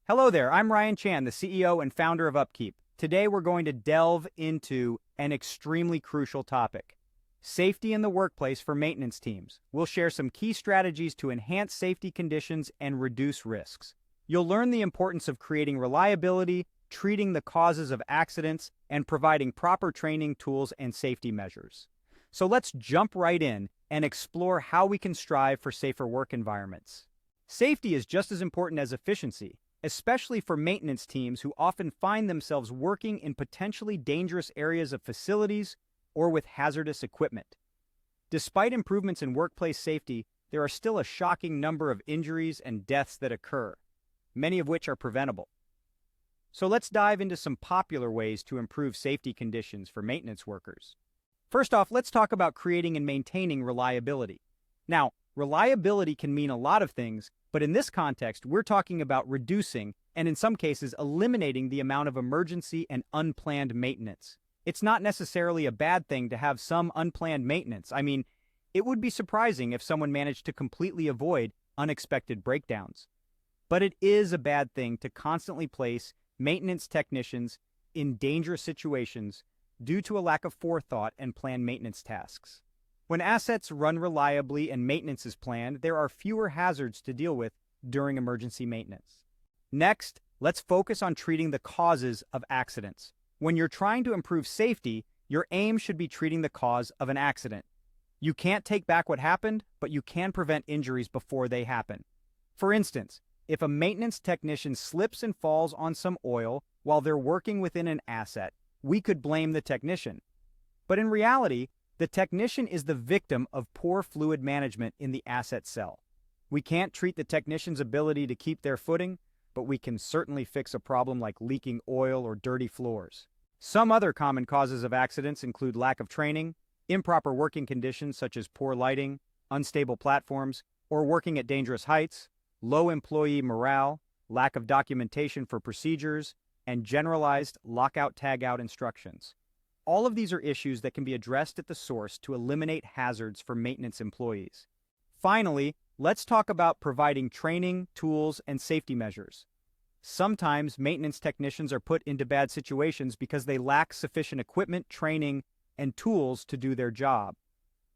Hello there, I'm Ryan Chan, the CEO and founder of UpKeep. Today we're going to delve into an extremely crucial topic: safety in the workplace for maintenance teams. We'll share some key strategies to enhance safety conditions and reduce risks. You'll learn the importance of creating reliability, treating the causes of accidents, and providing proper training, tools, and safety measures. So let's jump right in and explore how we can strive for safer work environments. Safety is just as important as efficiency, especially for maintenance teams who often find themselves working in potentially dangerous areas of facilities or with hazardous equipment. Despite improvements in workplace safety, there are still a shocking number of injuries and deaths that occur, many of which are preventable. So let's dive into some popular ways to improve safety conditions for maintenance workers. First off, let's talk about creating and maintaining reliability. Now, reliability can mean a lot of things, but in this context, we're talking about reducing, and in some cases, eliminating the amount of emergency and unplanned maintenance. It's not necessarily a bad thing to have some unplanned maintenance. I mean, it would be surprising if someone managed to completely avoid unexpected breakdowns. But it is a bad thing to constantly place maintenance technicians in dangerous situations due to a lack of forethought and planned maintenance tasks. When assets run reliably and maintenance is planned, there are fewer hazards to deal with during emergency maintenance. Next, let's focus on treating the causes of accidents. When you're trying to improve safety, your aim should be treating the cause of an accident. You can't take back what happened, but you can prevent injuries before they happen. For instance, if a maintenance technician slips and falls on some oil while they're working within an asset, we could blame the technician. But in reality, the technician is the victim of poor fluid management in the asset cell. We can't treat the technician's ability to keep their footing, but we can certainly fix a problem like leaking oil or dirty floors. Some other common causes of accidents include lack of training, improper working conditions such as poor lighting, unstable platforms, or working at dangerous heights, low employee morale, lack of documentation for procedures, and generalized lockout-tagout instructions. All of these are issues that can be addressed at the source to eliminate hazards for maintenance employees. Finally, let's talk about providing training, tools, and safety measures. Sometimes maintenance technicians are put into bad situations because they lack sufficient equipment, training, and tools to do their job.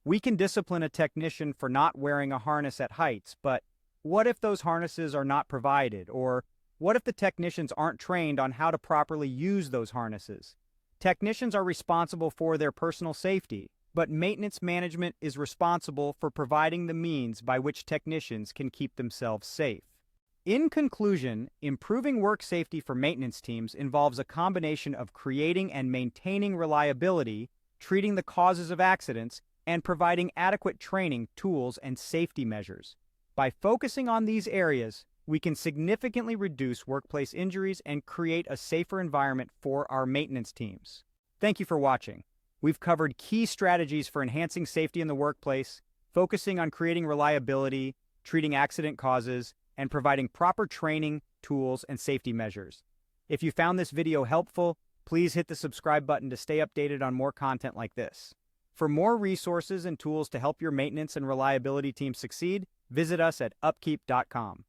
We can discipline a technician for not wearing a harness at heights, but what if those harnesses are not provided? Or what if the technicians aren't trained on how to properly use those harnesses? Technicians are responsible for their personal safety, but maintenance management is responsible for providing the means by which technicians can keep themselves safe. In conclusion, improving work safety for maintenance teams involves a combination of creating and maintaining reliability, treating the causes of accidents, and providing adequate training, tools, and safety measures. By focusing on these areas, we can significantly reduce workplace injuries and create a safer environment for our maintenance teams. Thank you for watching. We've covered key strategies for enhancing safety in the workplace, focusing on creating reliability, treating accident causes, and providing proper training, tools, and safety measures. If you found this video helpful, please hit the subscribe button to stay updated on more content like this. For more resources and tools to help your maintenance and reliability team succeed, visit us at upkeep.com.